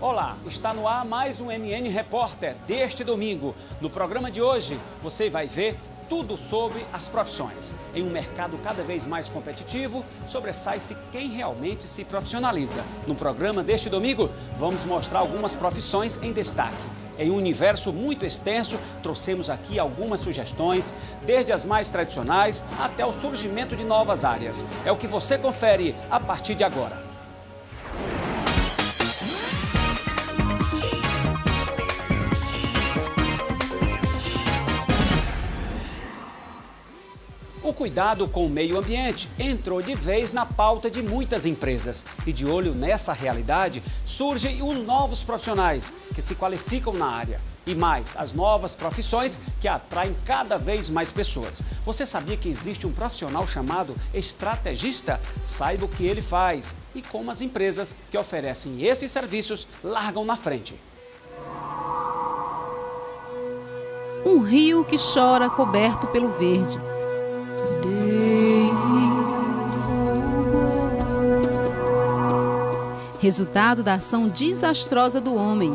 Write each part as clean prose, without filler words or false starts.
Olá, está no ar mais um MN Repórter deste domingo. No programa de hoje, você vai ver tudo sobre as profissões. Em um mercado cada vez mais competitivo, sobressai-se quem realmente se profissionaliza. No programa deste domingo, vamos mostrar algumas profissões em destaque. Em um universo muito extenso, trouxemos aqui algumas sugestões, desde as mais tradicionais até o surgimento de novas áreas. É o que você confere a partir de agora. O cuidado com o meio ambiente entrou de vez na pauta de muitas empresas. E de olho nessa realidade, surgem os novos profissionais que se qualificam na área. E mais, as novas profissões que atraem cada vez mais pessoas. Você sabia que existe um profissional chamado estrategista? Saiba o que ele faz e como as empresas que oferecem esses serviços largam na frente. Um rio que chora coberto pelo verde. Resultado da ação desastrosa do homem.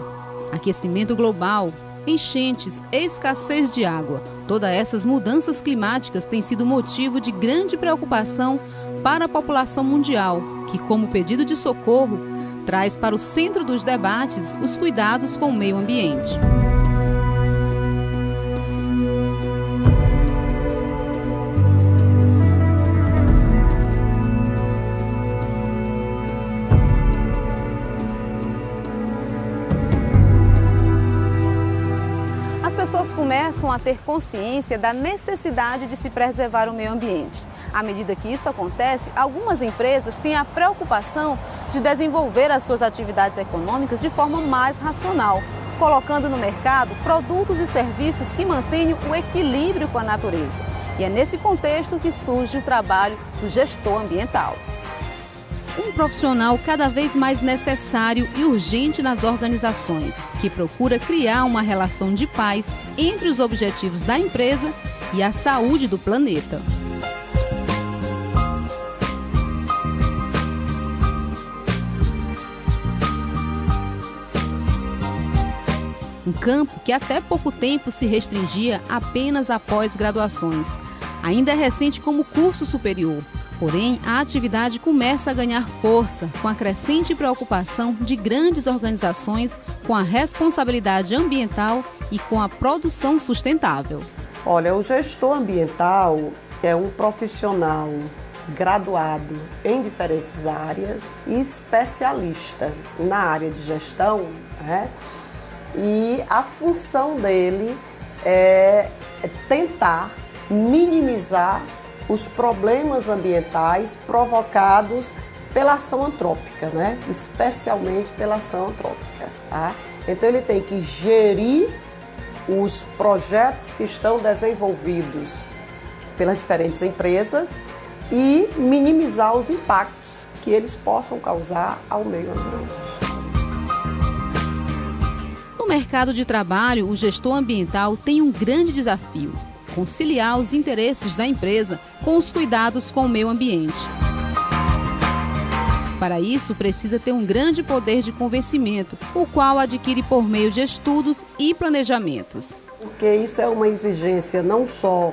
Aquecimento global, enchentes, escassez de água. Todas essas mudanças climáticas têm sido motivo de grande preocupação para a população mundial, que, como pedido de socorro, traz para o centro dos debates os cuidados com o meio ambiente. Começam a ter consciência da necessidade de se preservar o meio ambiente. À medida que isso acontece, algumas empresas têm a preocupação de desenvolver as suas atividades econômicas de forma mais racional, colocando no mercado produtos e serviços que mantenham o equilíbrio com a natureza. E é nesse contexto que surge o trabalho do gestor ambiental. Um profissional cada vez mais necessário e urgente nas organizações, que procura criar uma relação de paz entre os objetivos da empresa e a saúde do planeta. Um campo que até pouco tempo se restringia apenas a pós-graduações. Ainda é recente como curso superior. Porém, a atividade começa a ganhar força com a crescente preocupação de grandes organizações com a responsabilidade ambiental e com a produção sustentável. Olha, o gestor ambiental é um profissional graduado em diferentes áreas e especialista na área de gestão, né? E a função dele é tentar minimizar os problemas ambientais provocados pela ação antrópica, né? Especialmente pela ação antrópica. Tá? Então ele tem que gerir os projetos que estão desenvolvidos pelas diferentes empresas e minimizar os impactos que eles possam causar ao meio ambiente. No mercado de trabalho, o gestor ambiental tem um grande desafio: conciliar os interesses da empresa com os cuidados com o meio ambiente. Para isso, precisa ter um grande poder de convencimento, o qual adquire por meio de estudos e planejamentos. Porque isso é uma exigência não só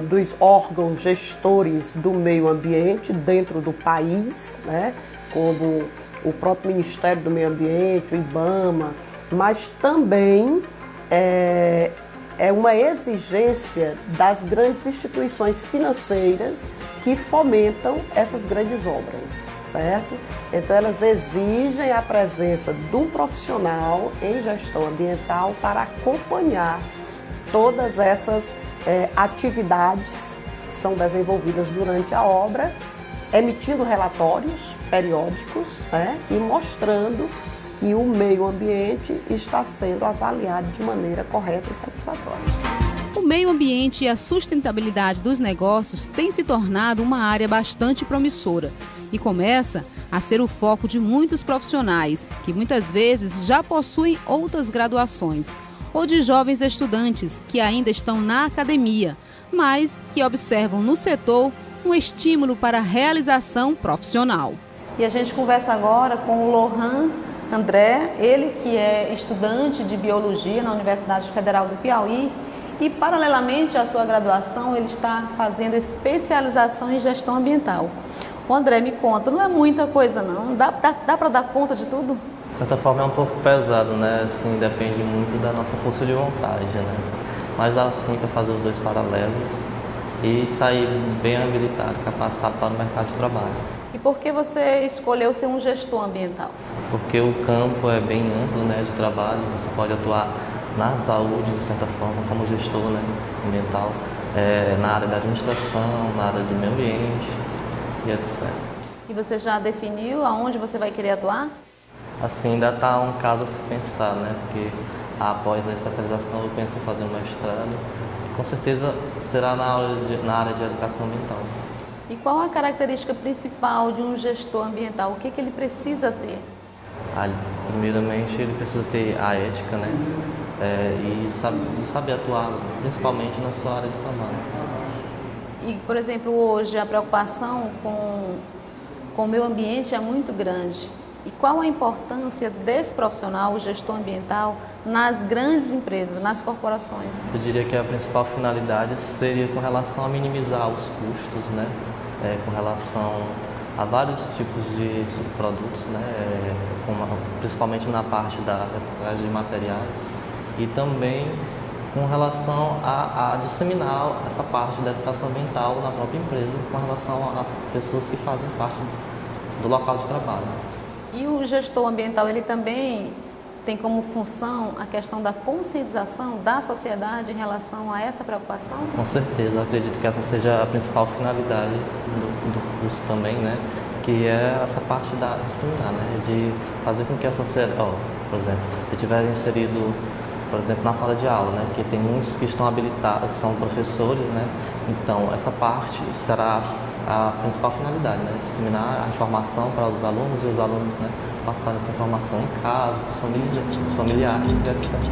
dos órgãos gestores do meio ambiente dentro do país, né, como o próprio Ministério do Meio Ambiente, o IBAMA, mas também é uma exigência das grandes instituições financeiras que fomentam essas grandes obras, certo? Então elas exigem a presença do profissional em gestão ambiental para acompanhar todas essas atividades que são desenvolvidas durante a obra, emitindo relatórios periódicos, né, e mostrando que o meio ambiente está sendo avaliado de maneira correta e satisfatória. O meio ambiente e a sustentabilidade dos negócios têm se tornado uma área bastante promissora e começa a ser o foco de muitos profissionais que muitas vezes já possuem outras graduações ou de jovens estudantes que ainda estão na academia, mas que observam no setor um estímulo para a realização profissional. E a gente conversa agora com o Lohan André, ele que é estudante de Biologia na Universidade Federal do Piauí e, paralelamente à sua graduação, ele está fazendo especialização em Gestão Ambiental. O André, me conta, não é muita coisa não? Dá para dar conta de tudo? De certa forma é um pouco pesado, né? Assim, depende muito da nossa força de vontade, né? Mas dá sim para fazer os dois paralelos e sair bem habilitado, capacitado para o mercado de trabalho. E por que você escolheu ser um gestor ambiental? Porque o campo é bem amplo, né, de trabalho, você pode atuar na saúde, de certa forma, como gestor, né, ambiental, na área da administração, na área do meio ambiente e etc. E você já definiu aonde você vai querer atuar? Assim, ainda está um caso a se pensar, né, porque após a especialização eu penso em fazer um mestrado, com certeza será na área de educação ambiental. E qual a característica principal de um gestor ambiental? O que ele precisa ter? Primeiramente, ele precisa ter a ética, né? E saber atuar, principalmente na sua área de trabalho. E, por exemplo, hoje a preocupação com o meio ambiente é muito grande. E qual a importância desse profissional, o gestor ambiental, nas grandes empresas, nas corporações? Eu diria que a principal finalidade seria com relação a minimizar os custos, né? Com relação a vários tipos de subprodutos, né? Principalmente na parte da reciclagem de materiais e também com relação a disseminar essa parte da educação ambiental na própria empresa, com relação às pessoas que fazem parte do local de trabalho. E o gestor ambiental, ele também tem como função a questão da conscientização da sociedade em relação a essa preocupação? Com certeza, eu acredito que essa seja a principal finalidade do curso também, né? Que é essa parte de disseminar, né? De fazer com que a sociedade, por exemplo, se estiver inserido, por exemplo, na sala de aula, né? Que tem muitos que estão habilitados, que são professores, né? Então, essa parte será a principal finalidade, né? Disseminar a informação para os alunos e os alunos, né? Passar essa informação em casa, para os familiares e etc.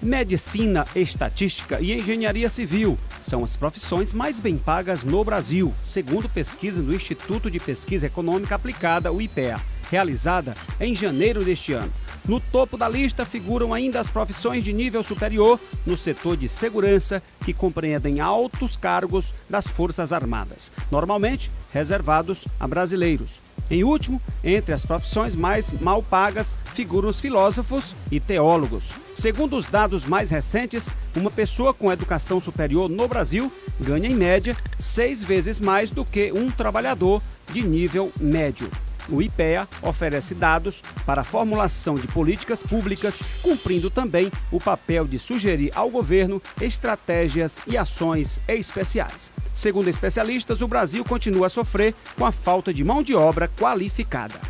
Medicina, estatística e engenharia civil são as profissões mais bem pagas no Brasil, segundo pesquisa do Instituto de Pesquisa Econômica Aplicada, o IPEA, realizada em janeiro deste ano. No topo da lista figuram ainda as profissões de nível superior no setor de segurança, que compreendem altos cargos das Forças Armadas, normalmente reservados a brasileiros. Em último, entre as profissões mais mal pagas, figuram os filósofos e teólogos. Segundo os dados mais recentes, uma pessoa com educação superior no Brasil ganha, em média, 6 vezes mais do que um trabalhador de nível médio. O IPEA oferece dados para a formulação de políticas públicas, cumprindo também o papel de sugerir ao governo estratégias e ações especiais. Segundo especialistas, o Brasil continua a sofrer com a falta de mão de obra qualificada.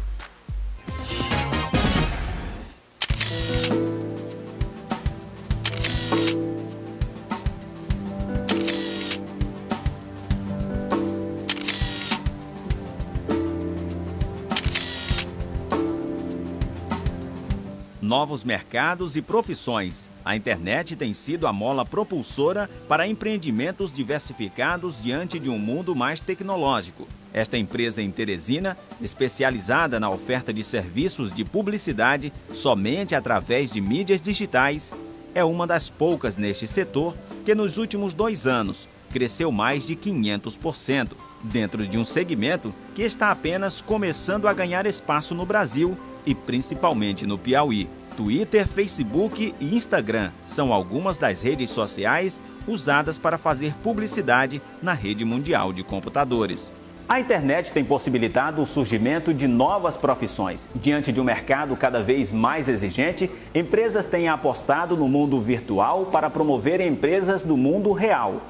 Novos mercados e profissões. A internet tem sido a mola propulsora para empreendimentos diversificados diante de um mundo mais tecnológico. Esta empresa em Teresina, especializada na oferta de serviços de publicidade somente através de mídias digitais, é uma das poucas neste setor que nos últimos 2 anos cresceu mais de 500%, dentro de um segmento que está apenas começando a ganhar espaço no Brasil e principalmente no Piauí. Twitter, Facebook e Instagram são algumas das redes sociais usadas para fazer publicidade na rede mundial de computadores. A internet tem possibilitado o surgimento de novas profissões. Diante de um mercado cada vez mais exigente, empresas têm apostado no mundo virtual para promover empresas do mundo real.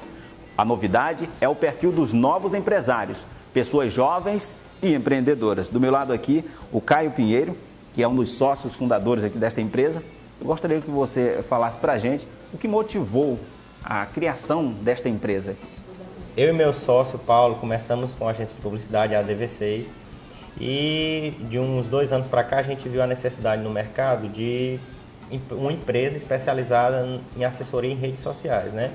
A novidade é o perfil dos novos empresários, pessoas jovens e empreendedoras. Do meu lado aqui, o Caio Pinheiro, que é um dos sócios fundadores aqui desta empresa. Eu gostaria que você falasse para a gente o que motivou a criação desta empresa. eu e meu sócio, Paulo, começamos com a agência de publicidade, a ADV6, e de uns 2 anos para cá a gente viu a necessidade no mercado de uma empresa especializada em assessoria em redes sociais, né?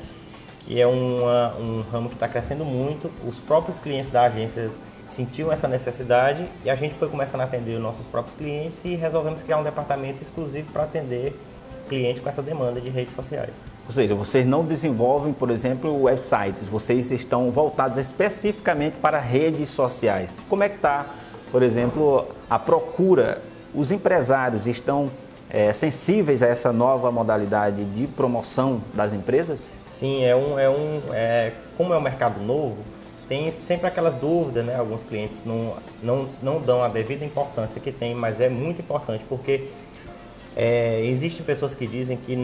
Que é um ramo que está crescendo muito. Os próprios clientes da agência sentiam essa necessidade e a gente foi começando a atender os nossos próprios clientes e resolvemos criar um departamento exclusivo para atender clientes com essa demanda de redes sociais. Ou seja, vocês não desenvolvem, por exemplo, websites, vocês estão voltados especificamente para redes sociais. Como é que está, por exemplo, a procura? Os empresários estão sensíveis a essa nova modalidade de promoção das empresas? Sim, como é um mercado novo, tem sempre aquelas dúvidas, né? Alguns clientes não dão a devida importância que tem, mas é muito importante porque existem pessoas que dizem que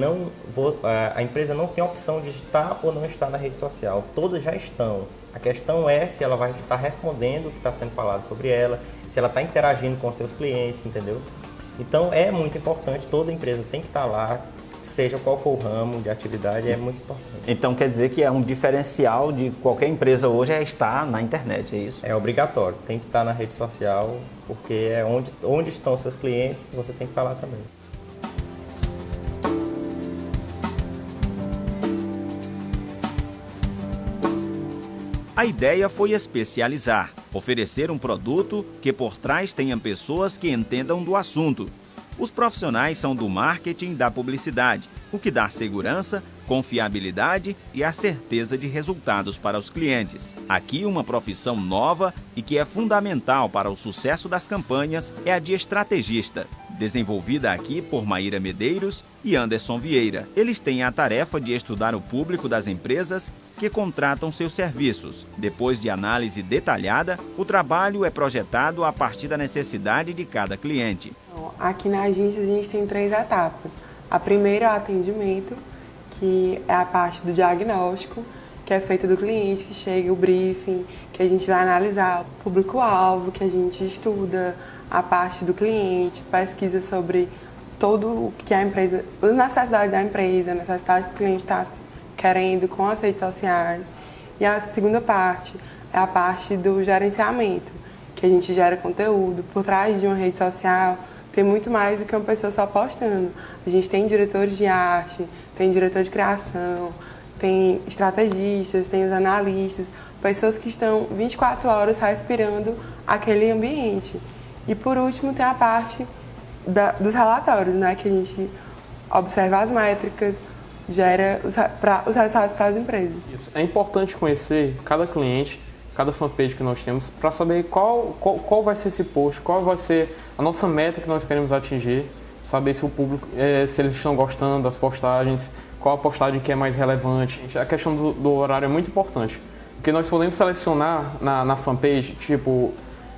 a empresa não tem a opção de estar ou não estar na rede social. Todas já estão. A questão é se ela vai estar respondendo o que está sendo falado sobre ela, se ela está interagindo com seus clientes, entendeu? Então é muito importante, toda empresa tem que estar lá, seja qual for o ramo de atividade, é muito importante. Então quer dizer que é um diferencial de qualquer empresa hoje estar na internet, é isso? É obrigatório, tem que estar na rede social, porque é onde estão os seus clientes, você tem que estar lá também. A ideia foi especializar, oferecer um produto que por trás tenha pessoas que entendam do assunto. Os profissionais são do marketing da publicidade, o que dá segurança, confiabilidade e a certeza de resultados para os clientes. Aqui, uma profissão nova e que é fundamental para o sucesso das campanhas é a de estrategista, desenvolvida aqui por Maíra Medeiros e Anderson Vieira. Eles têm a tarefa de estudar o público das empresas que contratam seus serviços. Depois de análise detalhada, o trabalho é projetado a partir da necessidade de cada cliente. Aqui na agência a gente tem 3 etapas. A primeira é o atendimento, que é a parte do diagnóstico, que é feito do cliente, que chega o briefing, que a gente vai analisar o público-alvo, que a gente estuda a parte do cliente, pesquisa sobre todo o que a empresa, as necessidades da empresa, a necessidade que o cliente está querendo com as redes sociais. E a segunda parte é a parte do gerenciamento, que a gente gera conteúdo. Por trás de uma rede social tem muito mais do que uma pessoa só postando. A gente tem diretores de arte, tem diretor de criação, tem estrategistas, tem os analistas, pessoas que estão 24 horas respirando aquele ambiente. E por último tem a parte dos relatórios, né, que a gente observa as métricas, gera os resultados para as empresas. Isso. É importante conhecer cada cliente, cada fanpage que nós temos, para saber qual vai ser esse post, qual vai ser a nossa meta que nós queremos atingir, saber se o público, se eles estão gostando das postagens, qual a postagem que é mais relevante. A questão do horário é muito importante, porque nós podemos selecionar na fanpage, tipo,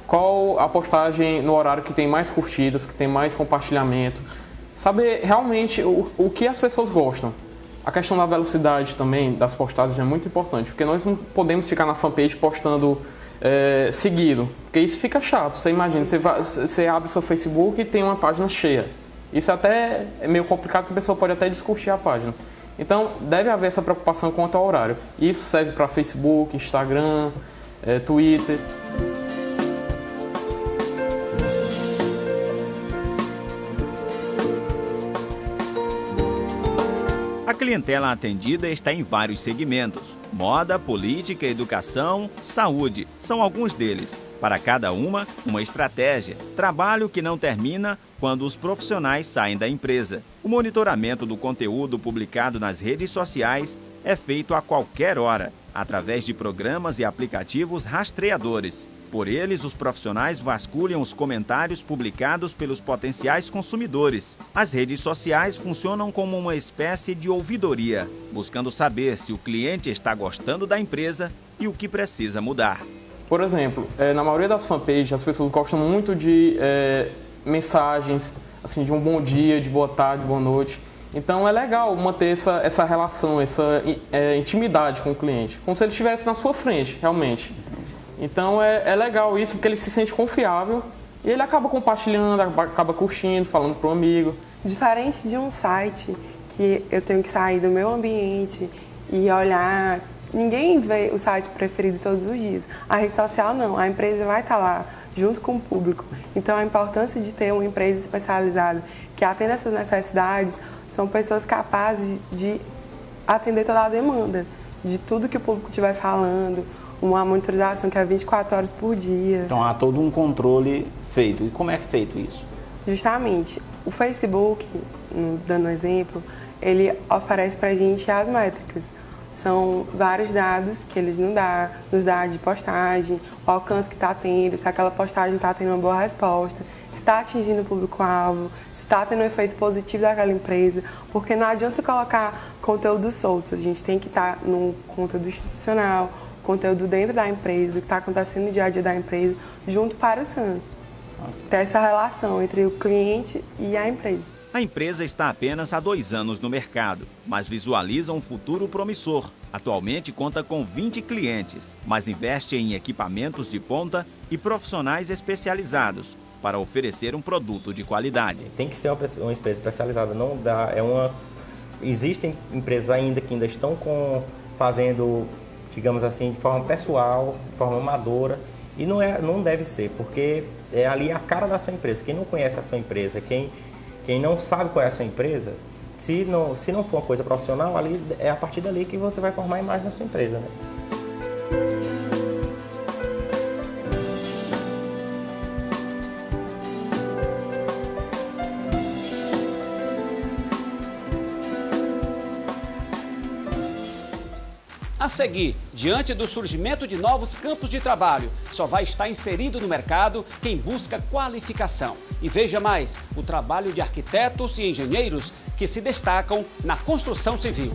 qual a postagem no horário que tem mais curtidas, que tem mais compartilhamento, saber realmente o que as pessoas gostam. A questão da velocidade também das postagens é muito importante, porque nós não podemos ficar na fanpage postando seguido, porque isso fica chato. Você imagina, você abre seu Facebook e tem uma página cheia. Isso até é meio complicado, porque a pessoa pode até descurtir a página. Então, deve haver essa preocupação quanto ao horário. Isso serve para Facebook, Instagram, Twitter. A clientela atendida está em vários segmentos. Moda, política, educação, saúde, são alguns deles. Para cada uma estratégia. Trabalho que não termina quando os profissionais saem da empresa. O monitoramento do conteúdo publicado nas redes sociais é feito a qualquer hora, através de programas e aplicativos rastreadores. Por eles, os profissionais vasculham os comentários publicados pelos potenciais consumidores. As redes sociais funcionam como uma espécie de ouvidoria, buscando saber se o cliente está gostando da empresa e o que precisa mudar. Por exemplo, na maioria das fanpages, as pessoas gostam muito de mensagens, assim, de um bom dia, de boa tarde, boa noite. Então é legal manter essa relação, essa intimidade com o cliente, como se ele estivesse na sua frente, realmente. Então é legal isso, porque ele se sente confiável e ele acaba compartilhando, acaba curtindo, falando para um amigo. Diferente de um site que eu tenho que sair do meu ambiente e olhar ninguém vê o site preferido todos os dias. A rede social não, a empresa vai estar lá junto com o público. Então a importância de ter uma empresa especializada que atenda essas necessidades, são pessoas capazes de atender toda a demanda, de tudo que o público estiver falando, uma monitorização que é 24 horas por dia. Então há todo um controle feito. E como é feito isso? Justamente, o Facebook, dando um exemplo, ele oferece para a gente as métricas. São vários dados que eles nos dá de postagem, o alcance que está tendo, se aquela postagem está tendo uma boa resposta, se está atingindo o público-alvo, se está tendo um efeito positivo daquela empresa, porque não adianta colocar conteúdo solto, a gente tem que estar no conteúdo institucional, conteúdo dentro da empresa, do que está acontecendo no dia a dia da empresa, junto para os fãs. Ter essa relação entre o cliente e a empresa. A empresa está apenas há 2 anos no mercado, mas visualiza um futuro promissor. Atualmente conta com 20 clientes, mas investe em equipamentos de ponta e profissionais especializados para oferecer um produto de qualidade. Tem que ser uma empresa especializada, não dá, existem empresas ainda que ainda estão fazendo, digamos assim, de forma pessoal, de forma amadora, e não deve ser, porque é ali a cara da sua empresa. Quem não conhece a sua empresa, quem não sabe qual é a sua empresa, se não for uma coisa profissional, ali é a partir dali que você vai formar a imagem da sua empresa, né? A seguir, diante do surgimento de novos campos de trabalho, só vai estar inserido no mercado quem busca qualificação. E veja mais, o trabalho de arquitetos e engenheiros que se destacam na construção civil.